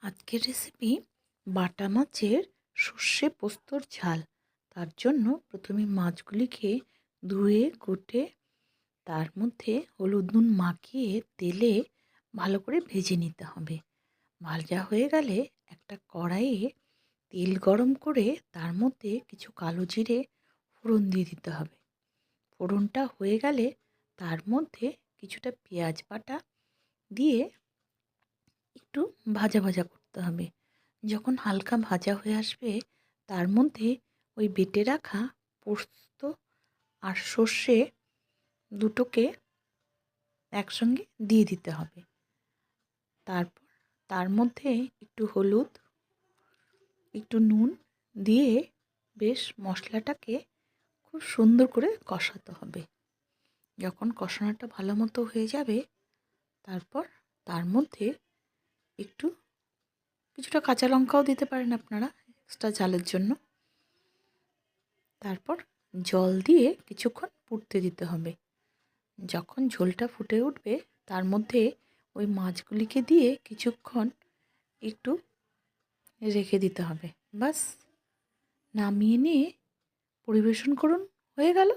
আজকের রেসিপি বাটা মাছের সর্ষে পোস্তর ঝাল। তার জন্য প্রথমে মাছগুলিকে ধুয়ে কুটে তার মধ্যে হলুদ নুন মাখিয়ে তেলে ভালো করে ভেজে নিতে হবে। ভাজা হয়ে গেলে একটা কড়াইয়ে তেল গরম করে তার মধ্যে কিছু কালো জিরে ফোড়ন দিয়ে দিতে হবে। ফোড়নটা হয়ে গেলে তার মধ্যে কিছুটা পেঁয়াজ বাটা দিয়ে একটু ভাজা ভাজা করতে হবে। যখন হালকা ভাজা হয়ে আসবে তার মধ্যে ওই বেটে রাখা পোস্ত আর সর্ষে দুটোকে একসঙ্গে দিয়ে দিতে হবে। তারপর তার মধ্যে একটু হলুদ, একটু নুন দিয়ে বেশ মশলাটাকে খুব সুন্দর করে কষাতে হবে। যখন কষানোটা ভালো মতো হয়ে যাবে তারপর তার মধ্যে কিছুটা কাঁচা লঙ্কাও দিতে পারেন আপনারা এক্সট্রা ঝালের জন্য। তারপর জল দিয়ে কিছুক্ষণ ফুটতে দিতে হবে। যখন ঝোলটা ফুটে উঠবে তার মধ্যে ওই মাছগুলিকে দিয়ে কিছুক্ষণ একটু রেখে দিতে হবে। বাস, নামিয়ে নিয়ে পরিবেশন করুন, হয়ে গেল।